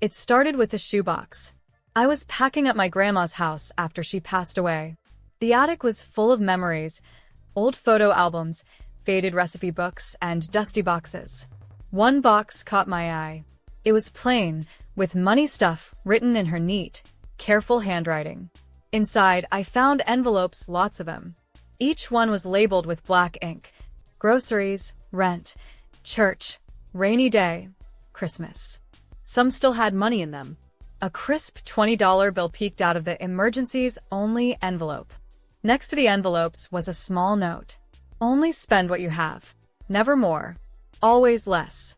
It started with a shoebox. I was packing up my grandma's house after she passed away. The attic was full of memories, old photo albums, faded recipe books, and dusty boxes. One box caught my eye. It was plain, with money stuff written in her neat, careful handwriting. Inside, I found envelopes, lots of them. Each one was labeled with black ink. Groceries, rent, church, rainy day, Christmas. Some still had money in them. A crisp $20 bill peeked out of the emergencies-only envelope. Next to the envelopes was a small note. Only spend what you have. Never more. Always less.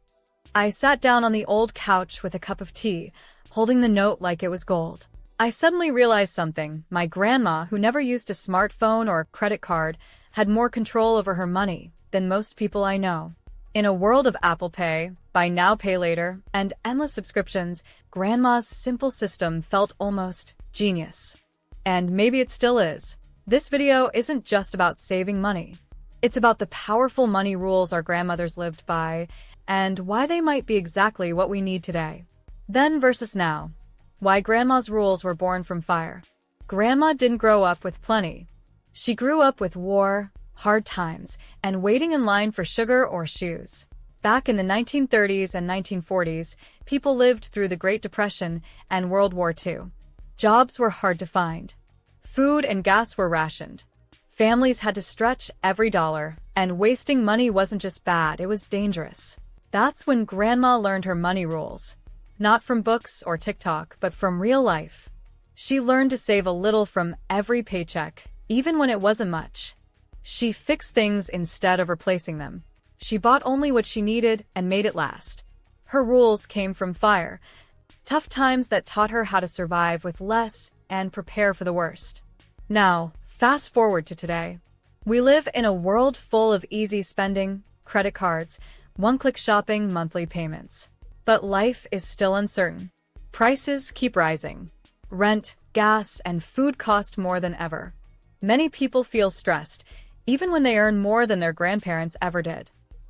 I sat down on the old couch with a cup of tea, holding the note like it was gold. I suddenly realized something. My grandma, who never used a smartphone or credit card, had more control over her money than most people I know. In a world of Apple Pay, buy now, pay later, and endless subscriptions, Grandma's simple system felt almost genius. And maybe it still is. This video isn't just about saving money. It's about the powerful money rules our grandmothers lived by, and why they might be exactly what we need today. Then versus now. Why Grandma's rules were born from fire. Grandma didn't grow up with plenty. She grew up with war, hard times, and waiting in line for sugar or shoes. Back in the 1930s and 1940s, people lived through the Great Depression and World War II. Jobs were hard to find. Food and gas were rationed. Families had to stretch every dollar, and wasting money wasn't just bad, it was dangerous. That's when Grandma learned her money rules. Not from books or TikTok, but from real life. She learned to save a little from every paycheck, even when it wasn't much. She fixed things instead of replacing them. She bought only what she needed and made it last. Her rules came from fire. Tough times that taught her how to survive with less and prepare for the worst. Now, fast forward to today. We live in a world full of easy spending, credit cards, one-click shopping, monthly payments. But life is still uncertain. Prices keep rising. Rent, gas, and food cost more than ever. Many people feel stressed, even when they earn more than their grandparents ever did.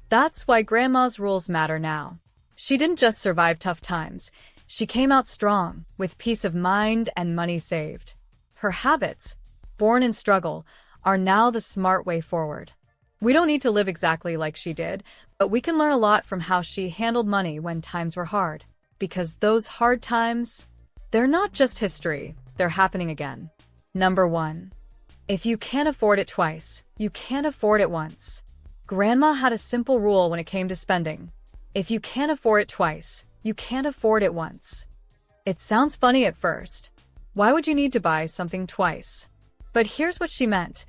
That's why Grandma's rules matter now. She didn't just survive tough times. She came out strong, with peace of mind and money saved. Her habits, born in struggle, are now the smart way forward. We don't need to live exactly like she did, but we can learn a lot from how she handled money when times were hard. Because those hard times, they're not just history, they're happening again. Number 1. If you can't afford it twice, you can't afford it once. Grandma had a simple rule when it came to spending. If you can't afford it twice, you can't afford it once. It sounds funny at first. Why would you need to buy something twice? But here's what she meant.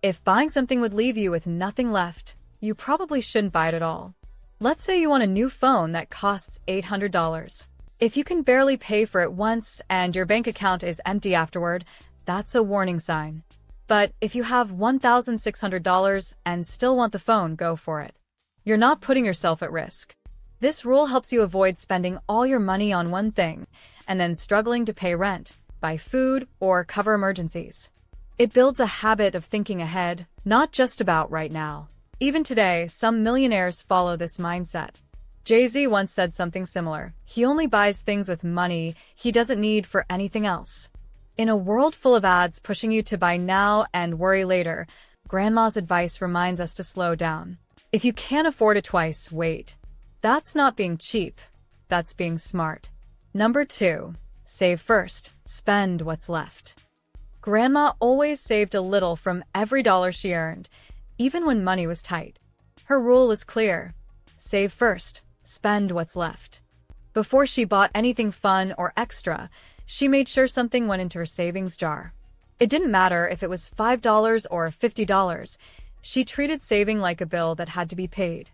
If buying something would leave you with nothing left, you probably shouldn't buy it at all. Let's say you want a new phone that costs $800. If you can barely pay for it once and your bank account is empty afterward, that's a warning sign. But if you have $1,600 and still want the phone, go for it. You're not putting yourself at risk. This rule helps you avoid spending all your money on one thing and then struggling to pay rent, buy food, or cover emergencies. It builds a habit of thinking ahead, not just about right now. Even today, some millionaires follow this mindset. Jay-Z once said something similar. He only buys things with money he doesn't need for anything else. In a world full of ads pushing you to buy now and worry later, Grandma's advice reminds us to slow down. If you can't afford it twice, wait. That's not being cheap. That's being smart. Number 2. Save first. Spend what's left. Grandma always saved a little from every dollar she earned, even when money was tight. Her rule was clear. Save first. Spend what's left. Before she bought anything fun or extra, she made sure something went into her savings jar. It didn't matter if it was $5 or $50. She treated saving like a bill that had to be paid.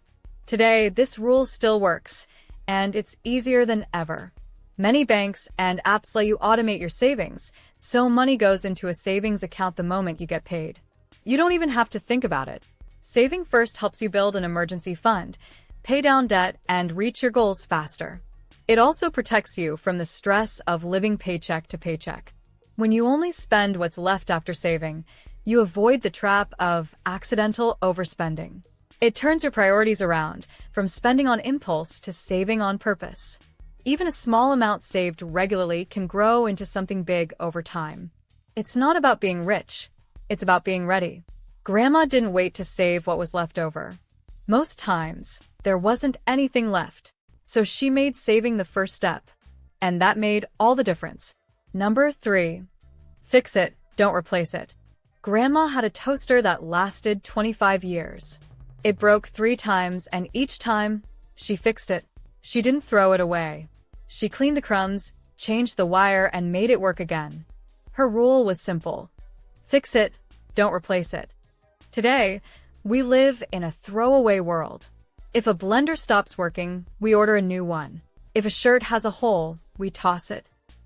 Today, this rule still works, and it's easier than ever. Many banks and apps let you automate your savings, so money goes into a savings account the moment you get paid. You don't even have to think about it. Saving first helps you build an emergency fund, pay down debt, and reach your goals faster. It also protects you from the stress of living paycheck to paycheck. When you only spend what's left after saving, you avoid the trap of accidental overspending. It turns your priorities around, from spending on impulse to saving on purpose. Even a small amount saved regularly can grow into something big over time. It's not about being rich, it's about being ready. Grandma didn't wait to save what was left over. Most times, there wasn't anything left, so she made saving the first step. And that made all the difference. Number 3. Fix it, don't replace it. Grandma had a toaster that lasted 25 years. It broke 3 times, and each time, she fixed it. She didn't throw it away. She cleaned the crumbs, changed the wire, and made it work again. Her rule was simple. Fix it, don't replace it. Today, we live in a throwaway world. If a blender stops working, we order a new one. If a shirt has a hole, we toss it.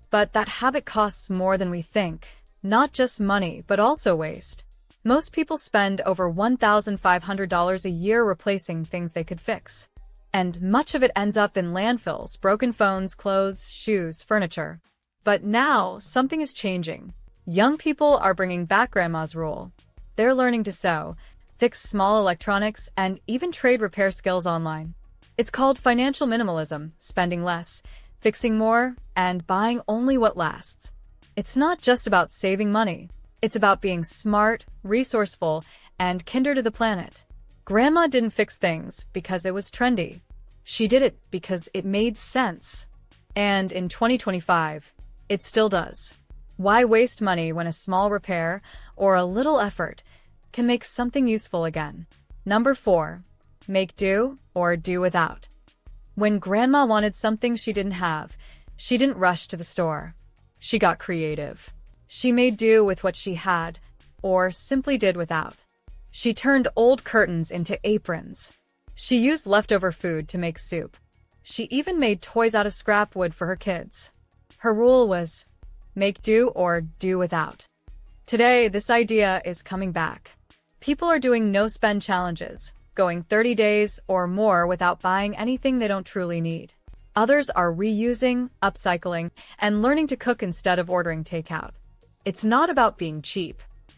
But that habit costs more than we think. Not just money, but also waste. Most people spend over $1,500 a year replacing things they could fix. And much of it ends up in landfills, broken phones, clothes, shoes, furniture. But now, something is changing. Young people are bringing back Grandma's rule. They're learning to sew, fix small electronics, and even trade repair skills online. It's called financial minimalism, spending less, fixing more, and buying only what lasts. It's not just about saving money. It's about being smart, resourceful, and kinder to the planet. Grandma didn't fix things because it was trendy. She did it because it made sense. And in 2025, it still does. Why waste money when a small repair or a little effort can make something useful again? Number 4. Make do or do without. When Grandma wanted something she didn't have, she didn't rush to the store. She got creative. She made do with what she had, or simply did without. She turned old curtains into aprons. She used leftover food to make soup. She even made toys out of scrap wood for her kids. Her rule was, make do or do without. Today, this idea is coming back. People are doing no-spend challenges, going 30 days or more without buying anything they don't truly need. Others are reusing, upcycling, and learning to cook instead of ordering takeout. It's not about being cheap.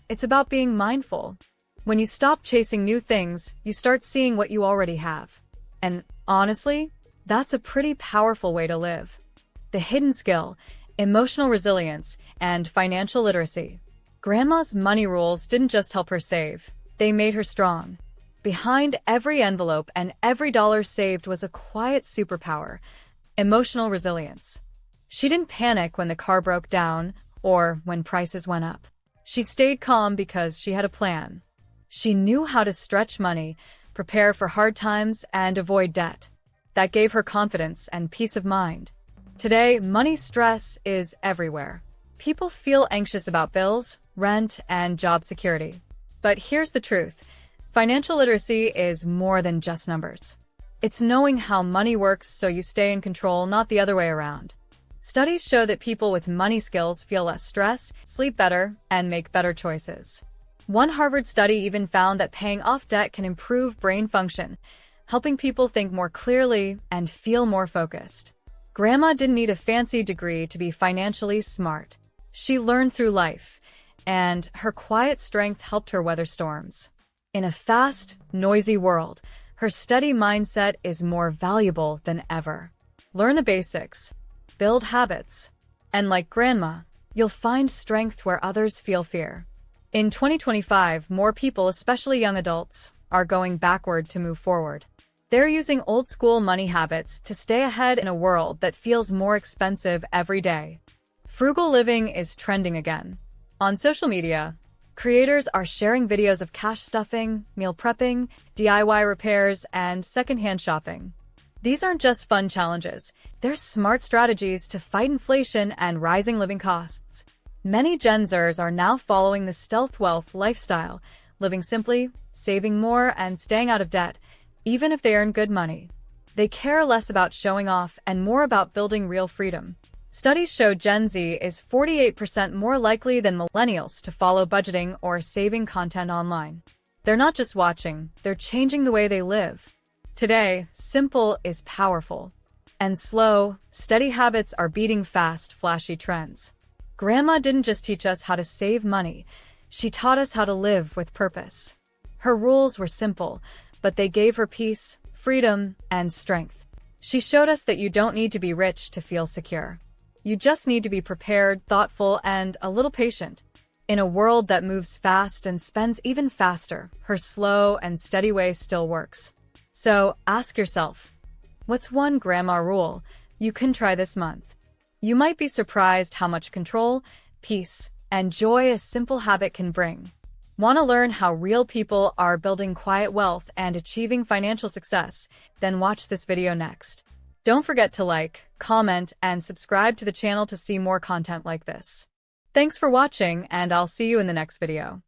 It's about being mindful. When you stop chasing new things, you start seeing what you already have. And honestly, that's a pretty powerful way to live. The hidden skill, emotional resilience, and financial literacy. Grandma's money rules didn't just help her save. They made her strong. Behind every envelope and every dollar saved was a quiet superpower, emotional resilience. She didn't panic when the car broke down or when prices went up. She stayed calm because she had a plan. She knew how to stretch money, prepare for hard times, and avoid debt. That gave her confidence and peace of mind. Today, money stress is everywhere. People feel anxious about bills, rent, and job security. But here's the truth. Financial literacy is more than just numbers. It's knowing how money works so you stay in control, not the other way around. Studies show that people with money skills feel less stress, sleep better, and make better choices. One Harvard study even found that paying off debt can improve brain function, helping people think more clearly and feel more focused. Grandma didn't need a fancy degree to be financially smart. She learned through life, and her quiet strength helped her weather storms. In a fast, noisy world, her steady mindset is more valuable than ever. Learn the basics, build habits, and like Grandma, you'll find strength where others feel fear. In 2025, more people, especially young adults, are going backward to move forward. They're using old-school money habits to stay ahead in a world that feels more expensive every day. Frugal living is trending again. On social media, creators are sharing videos of cash stuffing, meal prepping, DIY repairs, and secondhand shopping. These aren't just fun challenges, they're smart strategies to fight inflation and rising living costs. Many Gen Zers are now following the stealth wealth lifestyle, living simply, saving more, and staying out of debt, even if they earn good money. They care less about showing off and more about building real freedom. Studies show Gen Z is 48% more likely than millennials to follow budgeting or saving content online. They're not just watching, they're changing the way they live. Today, simple is powerful. And slow, steady habits are beating fast, flashy trends. Grandma didn't just teach us how to save money, she taught us how to live with purpose. Her rules were simple, but they gave her peace, freedom, and strength. She showed us that you don't need to be rich to feel secure. You just need to be prepared, thoughtful, and a little patient. In a world that moves fast and spends even faster, her slow and steady way still works. So ask yourself, what's one grandma rule you can try this month? You might be surprised how much control, peace, and joy a simple habit can bring. Want to learn how real people are building quiet wealth and achieving financial success? Then watch this video next. Don't forget to like, comment, and subscribe to the channel to see more content like this. Thanks for watching, and I'll see you in the next video.